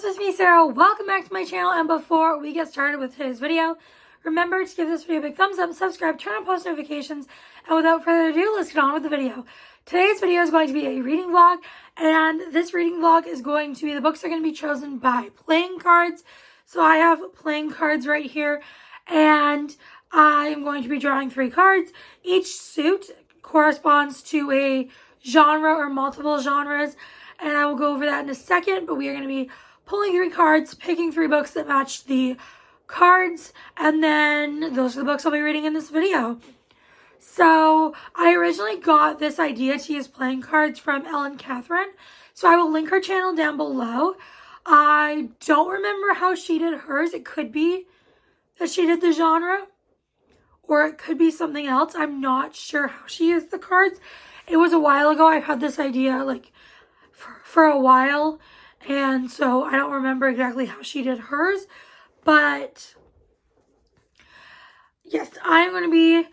it's me, Sarah. Welcome back to my channel, and before we get started with today's video, remember to give this video a big thumbs up, subscribe, turn on post notifications, and without further ado, let's get on with the video. Today's video is going to be a reading vlog, and this reading vlog is going to be, the books are going to be chosen by playing cards. So I have playing cards right here, and I am going to be drawing 3 cards. Each suit corresponds to a genre or multiple genres, and I will go over that in a second, but we are going to be pulling 3 cards, picking 3 books that match the cards, and then those are the books I'll be reading in this video. So I originally got this idea to use playing cards from Ellen Catherine, so I will link her channel down below. I don't remember how she did hers. It could be that she did the genre, or it could be something else. I'm not sure how she used the cards. It was a while ago. I've had this idea like for a while, and so I don't remember exactly how she did hers, but yes, I'm going to be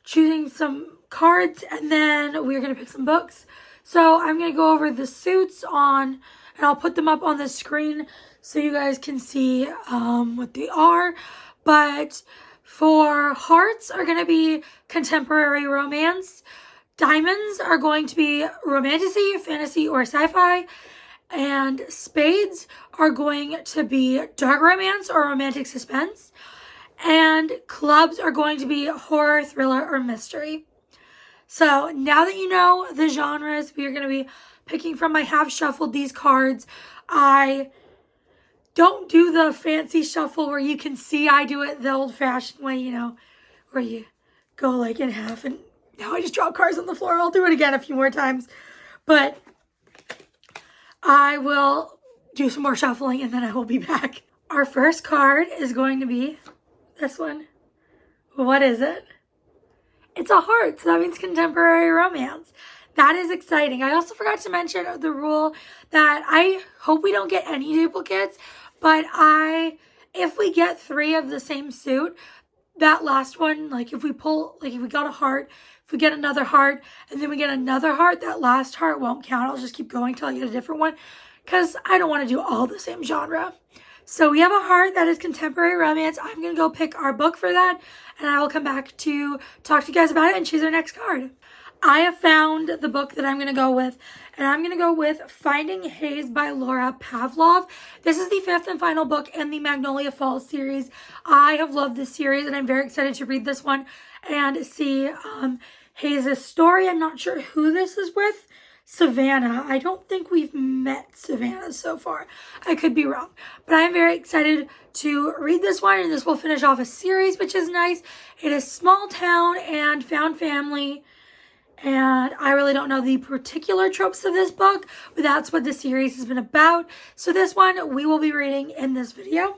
choosing some cards, and then we're going to pick some books. So I'm going to go over the suits and I'll put them up on the screen so you guys can see what they are. But for hearts are going to be contemporary romance. Diamonds are going to be romantasy, fantasy, or sci-fi. And spades are going to be dark romance or romantic suspense. And clubs are going to be horror, thriller, or mystery. So now that you know the genres, we are going to be picking from. I have shuffled these cards. I don't do the fancy shuffle where you can see. I do it the old-fashioned way, you know, where you go like in half. And now I just drop cards on the floor. I'll do it again a few more times. But I will do some more shuffling and then I will be back. Our first card is going to be this one. What is it? It's a heart, so that means contemporary romance. That is exciting. I also forgot to mention the rule that I hope we don't get any duplicates, but if we get 3 of the same suit, that last one, like if we got a heart, if we get another heart, and then we get another heart, that last heart won't count. I'll just keep going till I get a different one, because I don't want to do all the same genre. So we have a heart that is contemporary romance. I'm going to go pick our book for that, and I will come back to talk to you guys about it and choose our next card. I have found the book that I'm going to go with, and I'm going to go with Finding Hayes by Laura Pavlov. This is the 5th and final book in the Magnolia Falls series. I have loved this series, and I'm very excited to read this one and see Hayes' story. I'm not sure who this is with. Savannah. I don't think we've met Savannah so far. I could be wrong. But I'm very excited to read this one, and this will finish off a series, which is nice. It is small town and found family. And I really don't know the particular tropes of this book, but that's what the series has been about. So this one we will be reading in this video.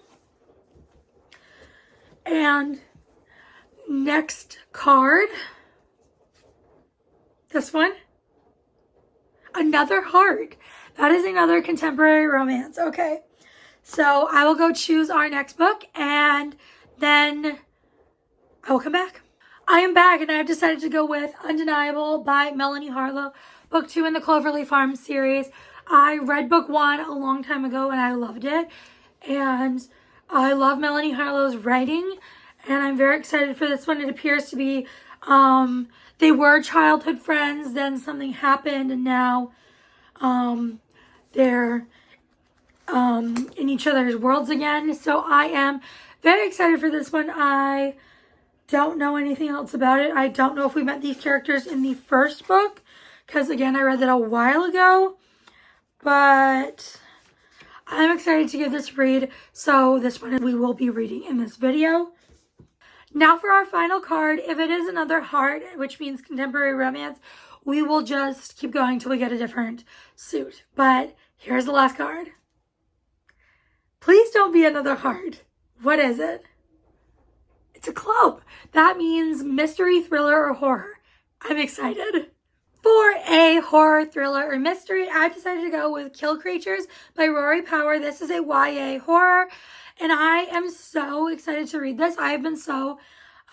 And next card. This one. Another heart. That is another contemporary romance. Okay. So I will go choose our next book, and then I will come back. I am back, and I have decided to go with Undeniable by Melanie Harlow, book 2 in the Cloverleaf Farms series. I read book 1 a long time ago, and I loved it. And I love Melanie Harlow's writing, and I'm very excited for this one. It appears to be they were childhood friends, then something happened, and now they're in each other's worlds again. So I am very excited for this one. I don't know anything else about it. I don't know if we met these characters in the first book, because again, I read that a while ago, but I'm excited to give this a read. So this one we will be reading in this video. Now for our final card. If it is another heart, which means contemporary romance, we will just keep going till we get a different suit. But here's the last card. Please don't be another heart. What is it? It's a club. That means mystery, thriller, or horror. I'm excited. For a horror, thriller, or mystery, I decided to go with Kill Creatures by Rory Power. This is a YA horror, and I am so excited to read this. I have been so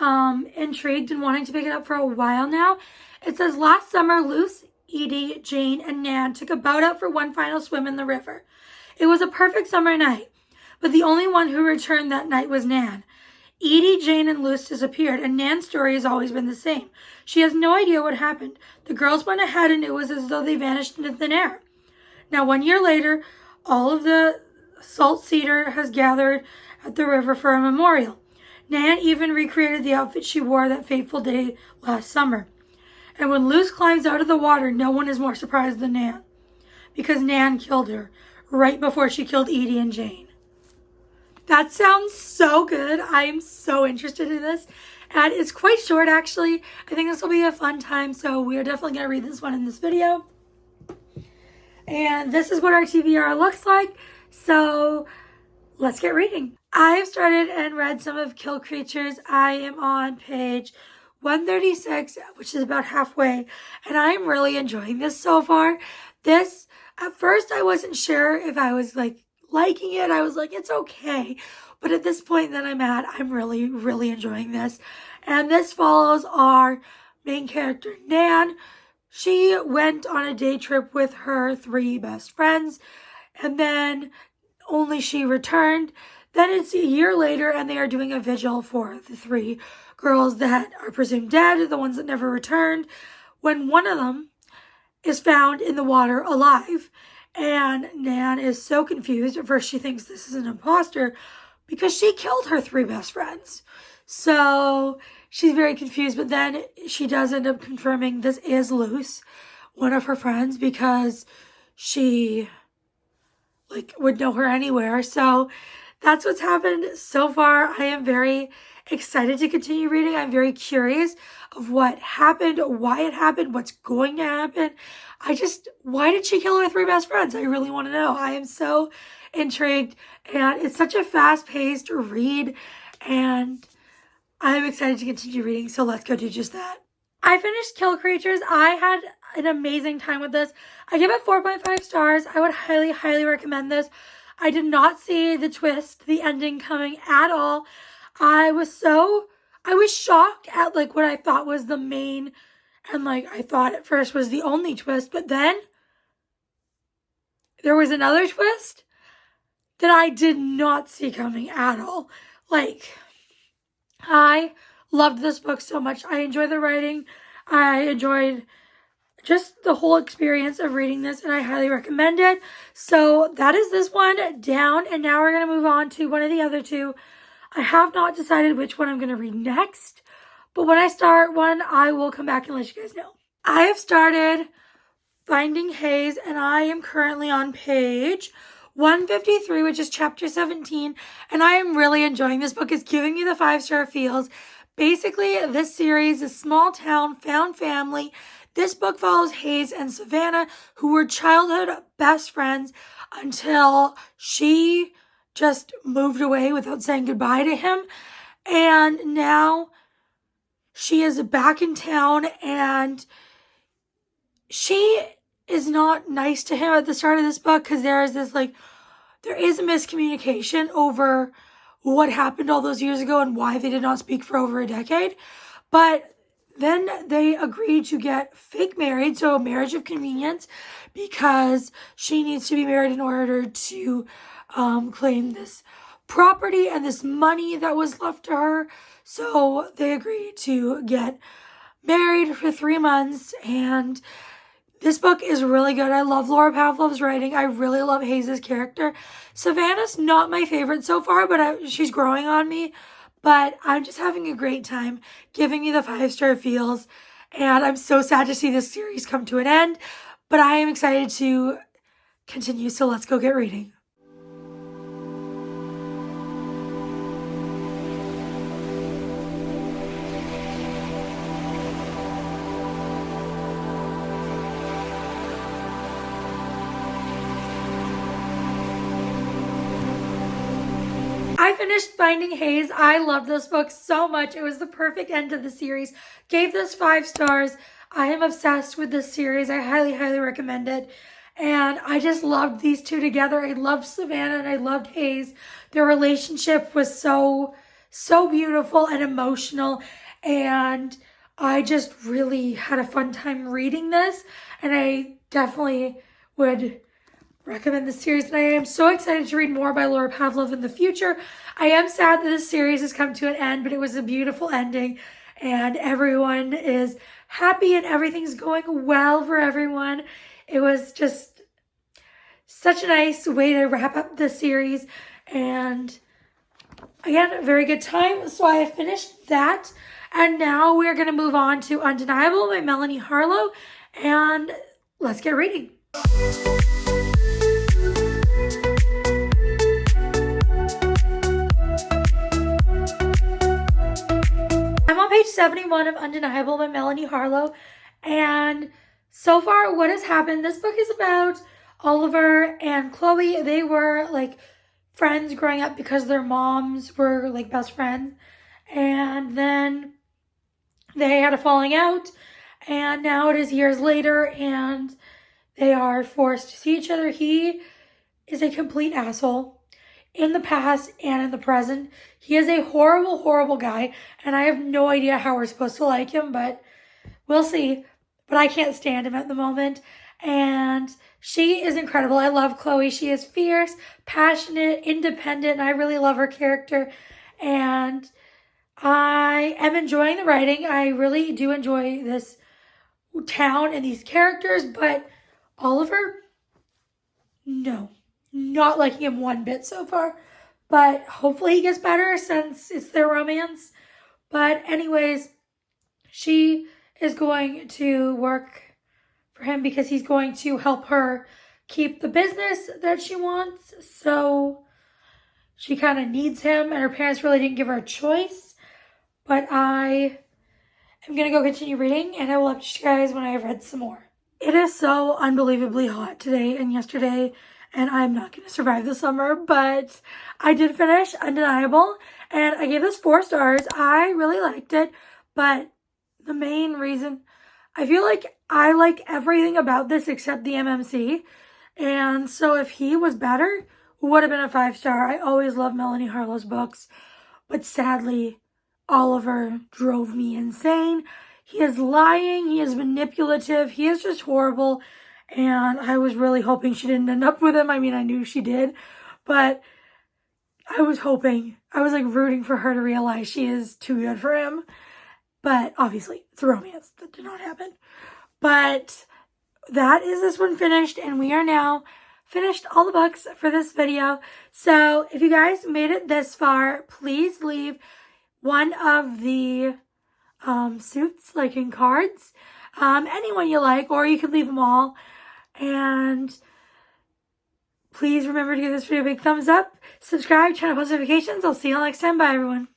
intrigued and wanting to pick it up for a while now. It says, last summer, Luce, Edie, Jane, and Nan took a boat out for one final swim in the river. It was a perfect summer night, but the only one who returned that night was Nan. Edie, Jane, and Luce disappeared, and Nan's story has always been the same. She has no idea what happened. The girls went ahead, and it was as though they vanished into thin air. Now, 1 year later, all of the salt cedar has gathered at the river for a memorial. Nan even recreated the outfit she wore that fateful day last summer. And when Luce climbs out of the water, no one is more surprised than Nan, because Nan killed her right before she killed Edie and Jane. That sounds so good. I am so interested in this. And it's quite short, actually. I think this will be a fun time, so we are definitely going to read this one in this video. And this is what our TBR looks like. So let's get reading. I've started and read some of Kill Creatures. I am on page 136, which is about halfway, and I'm really enjoying this so far. This, at first, I wasn't sure if I was liking it. I was like, it's okay. But at this point that I'm at, I'm really, really enjoying this. And this follows our main character, Nan. She went on a day trip with her 3 best friends, and then only she returned. Then it's a year later, and they are doing a vigil for the 3 girls that are presumed dead, the ones that never returned, when one of them is found in the water alive. And Nan is so confused. At first, she thinks this is an imposter because she killed her 3 best friends. So she's very confused, but then she does end up confirming this is Luce, one of her friends, because she would know her anywhere. So that's what's happened so far. I am very excited to continue reading. I'm very curious of what happened, why it happened, what's going to happen. Why did she kill her 3 best friends? I really want to know. I am so intrigued, and it's such a fast-paced read, and I'm excited to continue reading, so let's go do just that. I finished Kill Creatures. I had an amazing time with this. I give it 4.5 stars. I would highly, highly recommend this. I did not see the twist, the ending coming at all. I was shocked at what I thought was the main, and I thought at first was the only twist, but then there was another twist that I did not see coming at all. I loved this book so much. I enjoyed the writing. I enjoyed just the whole experience of reading this, and I highly recommend it. So that is this one down, and now we're going to move on to one of the other 2. I have not decided which one I'm going to read next, but when I start one, I will come back and let you guys know. I have started Finding Hayes, and I am currently on page 153, which is chapter 17, and I am really enjoying this book. It's giving me the 5-star feels. Basically, this series is small town, found family. This book follows Hayes and Savannah, who were childhood best friends until she just moved away without saying goodbye to him. And now she is back in town, and she is not nice to him at the start of this book because there is this there is a miscommunication over what happened all those years ago and why they did not speak for over a decade. But then they agreed to get fake married, so a marriage of convenience, because she needs to be married in order to claim this property and this money that was left to her. So they agreed to get married for 3 months, and this book is really good. I love Laura Pavlov's writing. I really love Hayes' character. Savannah's not my favorite so far, but she's growing on me. But I'm just having a great time, giving me the 5-star feels. And I'm so sad to see this series come to an end. But I am excited to continue, so let's go get reading. I finished Finding Hayes. I loved this book so much. It was the perfect end to the series. Gave this 5 stars. I am obsessed with this series. I highly, highly recommend it. And I just loved these 2 together. I loved Savannah and I loved Hayes. Their relationship was so beautiful and emotional. And I just really had a fun time reading this. And I definitely would recommend this series, and I am so excited to read more by Laura Pavlov in the future. I am sad that this series has come to an end, but it was a beautiful ending, and everyone is happy and everything's going well for everyone. It was just such a nice way to wrap up the series, and again, a very good time. So I have finished that, and now we're going to move on to Undeniable by Melanie Harlow, and let's get reading. I'm on page 71 of Undeniable by Melanie Harlow, and so far what has happened, this book is about Oliver and Chloe. They were like friends growing up because their moms were like best friends, and then they had a falling out, and now it is years later and they are forced to see each other. He is a complete asshole in the past and in the present. He is a horrible, horrible guy, and I have no idea how we're supposed to like him, but we'll see. But I can't stand him at the moment. And she is incredible. I love Chloe. She is fierce, passionate, independent, and I really love her character. And I am enjoying the writing. I really do enjoy this town and these characters, but Oliver, no. Not liking him one bit so far, but hopefully he gets better since it's their romance. But anyways, she is going to work for him because he's going to help her keep the business that she wants. So she kind of needs him, and her parents really didn't give her a choice. But I am going to go continue reading, and I will update you guys when I have read some more. It is so unbelievably hot today and yesterday, and I'm not going to survive the summer, but I did finish Undeniable, and I gave this 4 stars. I really liked it, but the main reason, I feel like I like everything about this except the MMC, and so if he was better, it would have been a 5-star. I always love Melanie Harlow's books, but sadly, Oliver drove me insane. He is lying, he is manipulative, he is just horrible, and I was really hoping she didn't end up with him. I mean, I knew she did, but I was hoping, I was like rooting for her to realize she is too good for him. But obviously, it's a romance. That did not happen. But that is this one finished, and we are now finished all the books for this video. So if you guys made it this far, please leave one of the suits, like in cards, anyone you like, or you can leave them all. And please remember to give this video a big thumbs up, subscribe, turn on post notifications. I'll see you all next time. Bye, everyone.